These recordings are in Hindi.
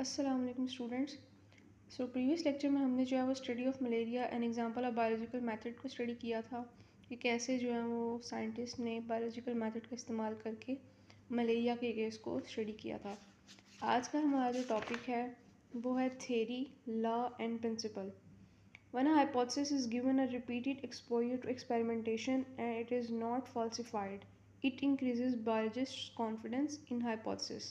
अस्सलाम वालेकुम स्टूडेंट्स। प्रीवियस लेक्चर में हमने जो है वो study of malaria an example of biological method को स्टडी किया था कि कैसे जो है वो साइंटिस्ट ने बायोलॉजिकल मेथड का इस्तेमाल करके मलेरिया के केस को स्टडी किया था। आज का हमारा जो टॉपिक है वो है theory, law and principle. When a hypothesis is given a repeated exposure to experimentation and it is not falsified, it increases biologists' confidence in hypothesis.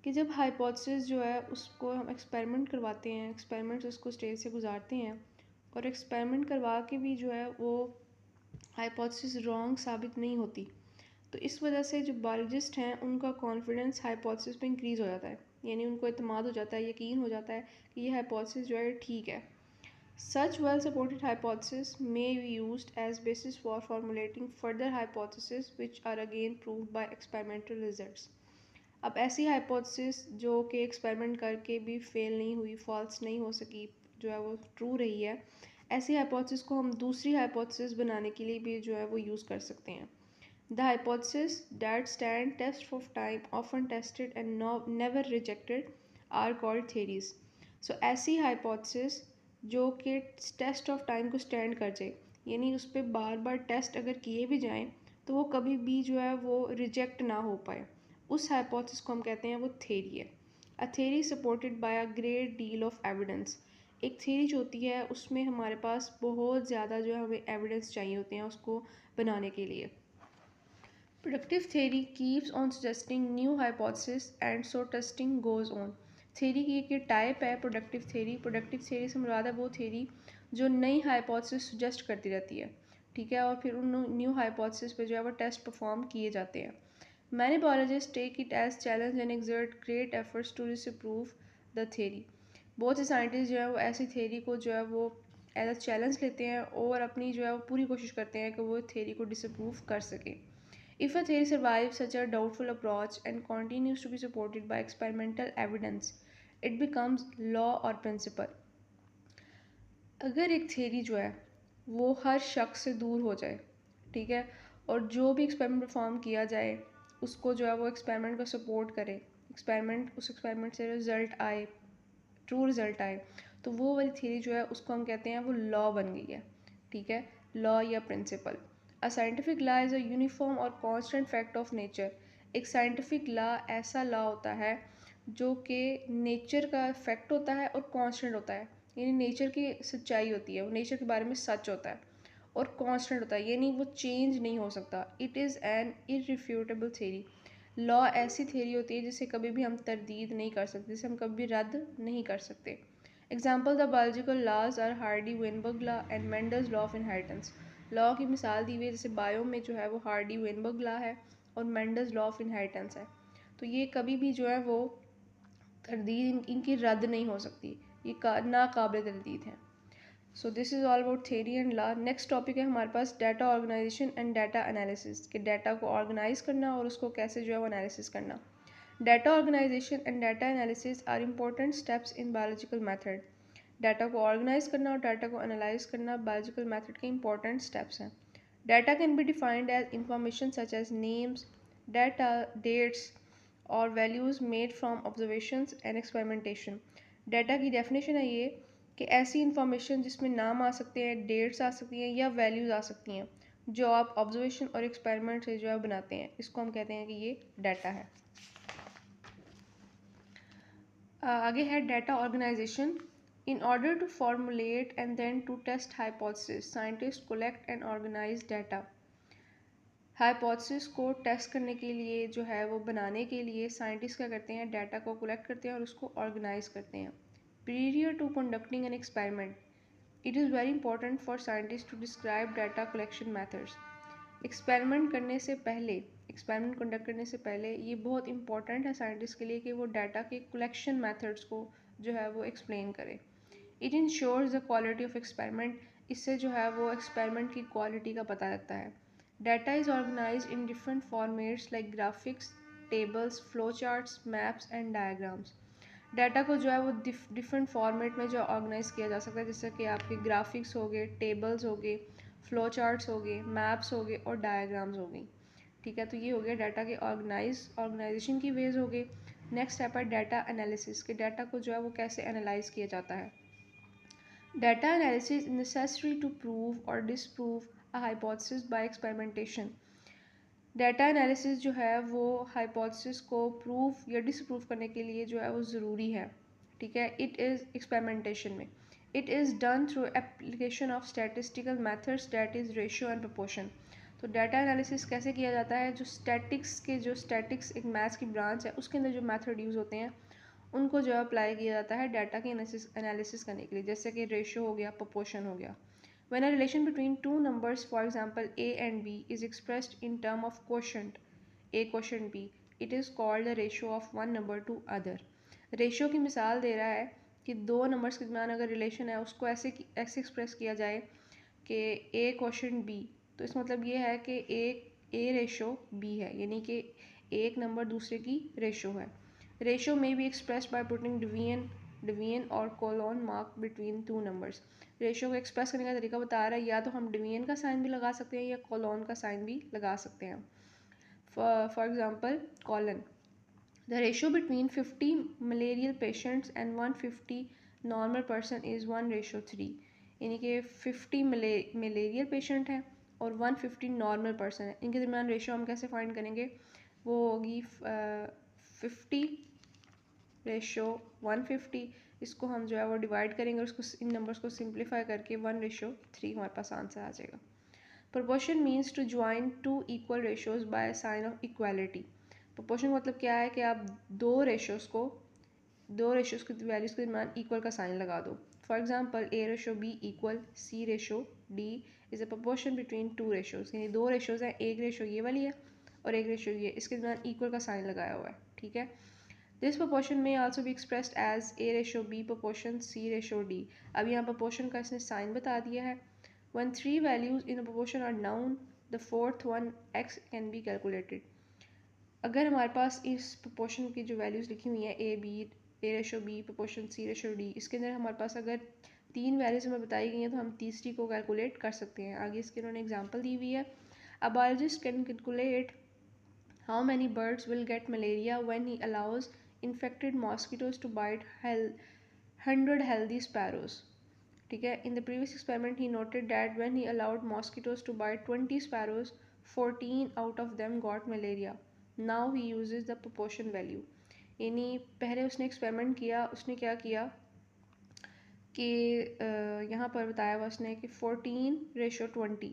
कि जब हाइपोथेसिस जो है उसको हम एक्सपेरिमेंट करवाते हैं, एक्सपेरिमेंट्स उसको स्टेज से गुजारते हैं और एक्सपेरिमेंट करवा के भी जो है वो हाइपोथेसिस रॉन्ग साबित नहीं होती, तो इस वजह से जो बायोलॉजिस्ट हैं उनका कॉन्फिडेंस हाइपोथेसिस पे इंक्रीज़ हो जाता है, यानी उनको इत्मीनान हो जाता है, यकीन हो जाता है कि ये हाइपोथेसिस जो है ठीक है। Such well-supported hypotheses may be used as basis for formulating further hypotheses which are again proved by experimental results. अब ऐसी हाइपोथेसिस जो कि एक्सपेरिमेंट करके भी फेल नहीं हुई, फॉल्स नहीं हो सकी, जो है वो ट्रू रही है, ऐसी हाइपोथेसिस को हम दूसरी हाइपोथेसिस बनाने के लिए भी जो है वो यूज़ कर सकते हैं। The hypothesis that stand test of time, often tested and never rejected, are called theories. So ऐसी हाइपोथेसिस जो कि टेस्ट ऑफ टाइम को स्टैंड कर जाए, यानी उस पर बार बार टेस्ट अगर किए भी जाएं तो वो कभी भी जो है वो रिजेक्ट ना हो पाए, उस हाइपोथेसिस को हम कहते हैं वो थ्योरी है। A theory supported by a great deal of evidence. एक थ्योरी जो होती है उसमें हमारे पास बहुत ज़्यादा जो है हमें एविडेंस चाहिए होते हैं उसको बनाने के लिए। Productive theory keeps on suggesting new hypothesis and so testing goes on. Theory की एक टाइप है प्रोडक्टिव थ्योरी। प्रोडक्टिव थ्योरी से मुराद है वो थ्योरी जो नई हाइपोथेसिस सजेस्ट करती रहती है, ठीक है, और फिर उन न्यू हाइपोथेसिस पे जो है वो टेस्ट परफॉर्म किए जाते हैं। Many biologists take it as challenge and exert great efforts to disprove the theory. बहुत से साइंटिस्ट जो है वो ऐसी थ्योरी को जो है वो एज अ चैलेंज लेते हैं और अपनी जो है वो पूरी कोशिश करते हैं कि वो थ्योरी को डिसप्रूव कर सकें। If a theory survives such a doubtful approach and continues to be supported by experimental evidence, it becomes law or principle. अगर एक थ्योरी जो है वो हर शख्स से दूर हो जाए, ठीक है, और जो भी एक्सपेरिमेंट परफॉर्म किया जाए उसको जो है वो एक्सपेरिमेंट को सपोर्ट करे, उस एक्सपेरिमेंट से रिजल्ट आए, ट्रू रिजल्ट आए, तो वो वाली थ्योरी जो है उसको हम कहते हैं वो लॉ बन गई है, ठीक है, लॉ या principle. A scientific law is a uniform और कॉन्स्टेंट फैक्ट ऑफ नेचर। एक साइंटिफिक लॉ ऐसा लॉ होता है जो कि नेचर का फैक्ट होता है और कॉन्स्टेंट होता है, यानी नेचर की सच्चाई होती है, वो नेचर के बारे में सच होता है और कांस्टेंट होता है, यानी वो चेंज नहीं हो सकता। It is an irrefutable theory. Law ऐसी थ्योरी होती है जिसे कभी भी हम तरदीद नहीं कर सकते, जिसे हम कभी भी रद्द नहीं कर सकते। Example the biological laws are Hardy Weinberg law and Mendel's law of inheritance. Law की मिसाल दी हुई है, जैसे बायो में जो है वो हार्डी वेनबर्ग लॉ है और मेंडल्स लॉ ऑफ इनहेरिटेंस है, तो ये कभी भी जो है वो तरदीद इनकी रद्द नहीं हो सकती, ये नाकाबिल तरदीद है। So this is all about theory and law. Next topic है हमारे पास data organisation and data analysis, कि डाटा को ऑर्गेनाइज करना और उसको कैसे जो है वो एनालिसिस करना। Data organisation and data analysis are important steps in biological method. Data को ऑर्गेनाइज करना और डाटा को एनालाइज करना बायोलॉजिकल मैथड के इंपॉर्टेंट स्टेप्स हैं। Data can be defined as information such as names, data, dates और values made from observations and experimentation. Data की डेफिनेशन है ये कि ऐसी इंफॉर्मेशन जिसमें नाम आ सकते हैं, डेट्स आ सकती हैं या वैल्यूज़ आ सकती हैं जो आप ऑब्जर्वेशन और एक्सपेरिमेंट से जो है बनाते हैं, इसको हम कहते हैं कि ये डाटा है। आगे है data organization. In order to formulate and then to test hypothesis, scientist collect and organize data. Hypothesis को टेस्ट करने के लिए जो है वो बनाने के लिए साइंटिस्ट क्या करते हैं, डाटा को कलेक्ट करते हैं और उसको ऑर्गेनाइज करते हैं। Prior to conducting an experiment, it is very important for scientists to describe data collection methods. Experiment करने से पहले, एक्सपेरिमेंट कंडक्ट करने से पहले ये बहुत इंपॉर्टेंट है साइंटिस्ट के लिए कि वो डाटा के कलेक्शन मेथड्स को जो है वो एक्सप्लेन करें। It ensures the quality of experiment. इससे जो है वो एक्सपेरिमेंट की क्वालिटी का पता लगता है। Data is organize in different formats like graphics, tables, flow charts, maps and diagrams. Data को जो है वो डिफरेंट फॉर्मेट में जो ऑर्गेनाइज किया जा सकता है, जैसे कि आपके ग्राफिक्स हो गए, टेबल्स हो गए, फ्लो चार्ट्स हो गए, मैप्स हो गए और डायग्राम्स हो गई, ठीक है। तो ये हो गया डाटा के ऑर्गेनाइजेशन की वेज हो गई। नेक्स्ट स्टेप है डाटा एनालिसिस, के डाटा को जो है वो कैसे एनालाइज किया जाता है। Data analysis necessary to prove और disprove a hypothesis by experimentation. Data analysis जो है वो हाइपोथेसिस को प्रूव या डिसप्रूव करने के लिए जो है वो ज़रूरी है, ठीक है। इट इज़ एक्सपेरिमेंटेशन में it is done through application of statistical methods that is ratio and proportion. तो डाटा एनालिसिस कैसे किया जाता है, जो स्टैटिक्स एक मैथ्स की ब्रांच है उसके अंदर जो मेथड यूज़ होते हैं उनको जो अप्लाई किया जाता है डाटा की एनालिसिस करने के लिए, जैसे कि रेशियो हो गया, प्रोपोर्शन हो गया। When a relation between two numbers, for example a and b, is expressed in term of quotient a quotient b, it is called the ratio of one number to other. Ratio की मिसाल दे रहा है कि दो नंबर्स के दरमियान अगर रिलेशन है उसको ऐसे एक्सप्रेस किया जाए कि a क्वेश्चन b, तो इसका मतलब ये है कि a रेशो b है, यानी कि एक नंबर दूसरे की रेशो है। Ratio may be expressed by putting division और colon mark between two numbers. Ratio को एक्सप्रेस करने का तरीका बता रहा है, या तो हम डिवीजन का साइन भी लगा सकते हैं या कोलोन का साइन भी लगा सकते हैं। For example colon, the ratio between 50 malarial patients and 150 normal person is 1:3, यानी कि 50 मलेरियल पेशेंट हैं और 150 नॉर्मल पर्सन है, इनके दरमियान रेशो हम कैसे फाइंड करेंगे, वो होगी 50 रेशो 150, इसको हम जो है वो डिवाइड करेंगे और उसको इन नंबर्स को सिंप्लीफाई करके 1:3 हमारे पास आंसर आ जाएगा। Proportion means to join two equal ratios by sign of equality. Proportion का मतलब क्या है कि आप दो रेशोज़ की वैल्यूज़ के दरमियान इक्वल का साइन लगा दो। For example a/b equal c/d is a proportion between two ratios, यानी दो रेशोज़ हैं, एक रेशो ये वाली है और एक रेशो ये, इसके दरमियान इक्वल का साइन लगाया हुआ है, ठीक है। This proportion may also be expressed as a/b proportion c/d। अब यहाँ proportion का इसने साइन बता दिया है। When three values in a proportion are known, the fourth one x can be calculated। अगर हमारे पास इस proportion की जो values लिखी हुई हैं a/b proportion c/d, इसके अंदर हमारे पास अगर तीन values हमें बताई गई हैं तो हम तीसरी को calculate कर सकते हैं। आगे इसके उन्होंने example दी हुई है। A biologist can calculate how many birds will get malaria when he allows infected mosquitoes to bite 100 healthy sparrows, ठीक है। In the previous experiment he noted that when he allowed mosquitoes to bite 20 sparrows, 14 out of them got malaria. Now he uses the proportion value। यानी पहले उसने एक्सपेरिमेंट किया, उसने क्या किया कि यहाँ पर बताया हुआ उसने कि 14:20,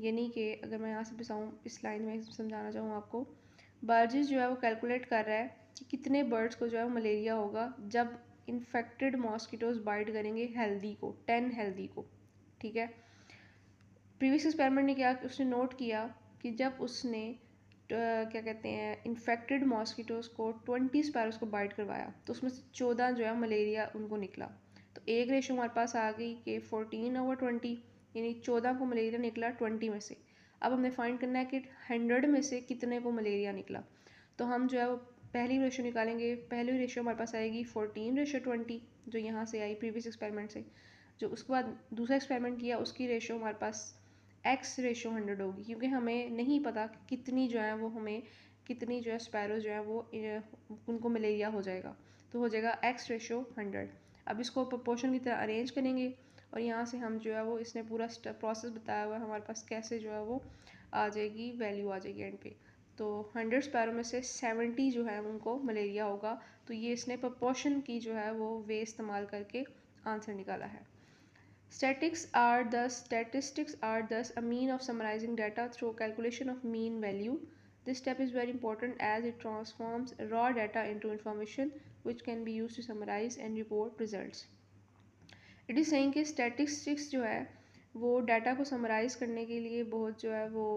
यानी कि अगर मैं यहाँ से बताऊँ इस लाइन में समझाना चाहूँ आपको, बायोलॉजिस्ट जो है वो कैलकुलेट कर रहा है कि कितने बर्ड्स को जो है मलेरिया होगा जब इन्फेक्टेड मॉस्किटोज बाइट करेंगे हेल्दी को, 10 हेल्दी को, ठीक है। प्रीवियस एक्सपेरिमेंट ने क्या, उसने नोट किया कि जब उसने क्या कहते हैं इन्फेक्टेड मॉस्किटोज को 20 स्पैरोज को बाइट करवाया तो उसमें से 14 जो है मलेरिया उनको निकला। तो एक रेशो हमारे पास आ गई कि 14/20, यानी 14 को मलेरिया निकला 20 में से। अब हमने फाइंड करना है कि 100 में से कितने को मलेरिया निकला। तो हम जो है वो पहली रेशो निकालेंगे। पहली रेशो हमारे पास आएगी 14:20, जो यहाँ से आई प्रीवियस एक्सपेरिमेंट से। जो उसके बाद दूसरा एक्सपेरिमेंट किया उसकी रेशो हमारे पास x/100 होगी, क्योंकि हमें नहीं पता कितनी जो है वो हमें कितनी जो है स्पैरो जो है वो उनको मलेरिया हो जाएगा, तो हो जाएगा x/100। अब इसको प्रोपोर्शन की तरह अरेंज करेंगे और यहाँ से हम जो है वो इसने पूरा प्रोसेस बताया हुआ है हमारे पास कैसे जो है वो आ जाएगी, वैल्यू आ जाएगी एंड पे। तो 100 स्पैरो में से 70 जो है उनको मलेरिया होगा। तो ये इसने प्रोपोर्शन की जो है वो वे इस्तेमाल करके आंसर निकाला है। Statistics are thus a mean of summarizing data through calculation of mean value. This step is very important as it transforms raw data into information which can be used to summarize and report results. It is saying कि statistics जो है वो डाटा को समराइज़ करने के लिए बहुत जो है वो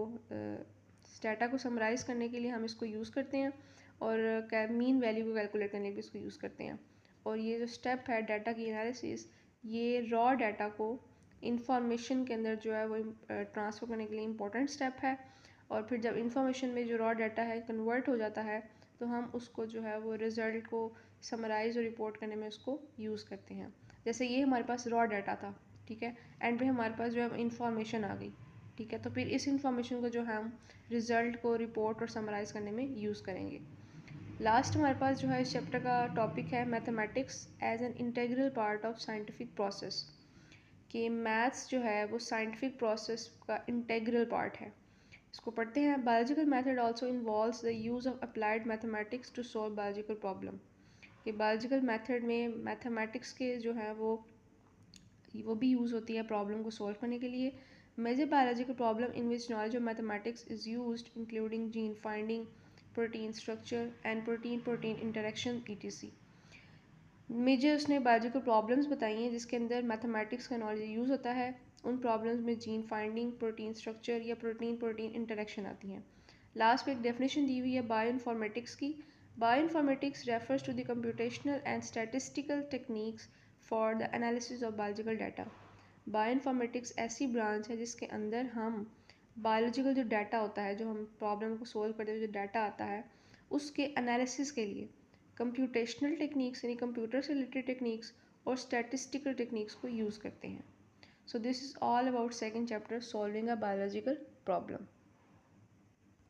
डाटा को समराइज़ करने के लिए हम इसको यूज़ करते हैं और मीन वैल्यू को कैलकुलेट करने के लिए इसको यूज़ करते हैं। और ये जो स्टेप है डाटा की एनालिसिस, ये रॉ डाटा को इंफॉर्मेशन के अंदर जो है वो ट्रांसफ़र करने के लिए इम्पोर्टेंट स्टेप है। और फिर जब इंफॉर्मेशन में जो रॉ डाटा है कन्वर्ट हो जाता है तो हम उसको जो है वो रिज़ल्ट को समराइज़ और रिपोर्ट करने में उसको यूज़ करते हैं। जैसे ये हमारे पास रॉ डाटा था, ठीक है, एंड पे हमारे पास जो है इंफॉर्मेशन आ गई, ठीक है। तो फिर इस इंफॉर्मेशन को जो हम रिज़ल्ट को रिपोर्ट और समराइज़ करने में यूज़ करेंगे। लास्ट हमारे पास जो है इस चैप्टर का टॉपिक है mathematics as an integral part of scientific process, कि मैथ्स जो है वो साइंटिफिक प्रोसेस का इंटीग्रल पार्ट है। इसको पढ़ते हैं। Biological method also involves the use of applied mathematics to solve biological problem, कि बायोलॉजिकल मेथड में मैथमेटिक्स के जो है वो भी यूज़ होती है प्रॉब्लम को सॉल्व करने के लिए। Major biological problem in which knowledge of mathematics is used including gene finding, protein structure and protein protein interaction etc। Major उसने बायोलॉजिकल प्रॉब्लम्स बताई हैं जिसके अंदर मैथमेटिक्स का नॉलेज यूज़ होता है। उन प्रॉब्लम्स में जीन फाइंडिंग, प्रोटीन स्ट्रक्चर या प्रोटीन प्रोटीन इंटरेक्शन आती हैं। लास्ट पे एक डेफिनेशन दी हुई है बायोइन्फॉर्मेटिक्स की। Bioinformatics refers to the computational and statistical techniques for the analysis of biological data. Bioinformatics ऐसी ब्रांच है जिसके अंदर हम बायोलॉजिकल जो डाटा होता है, जो हम प्रॉब्लम को सोल्व करते हुए जो डाटा आता है, उसके एनालिसिस के लिए कंप्यूटेशनल टेक्निक्स यानी कंप्यूटर से रिलेटेड टेक्निक्स और स्टैटिस्टिकल टेक्निक्स को यूज़ करते हैं। सो this is all about second chapter, solving a biological problem.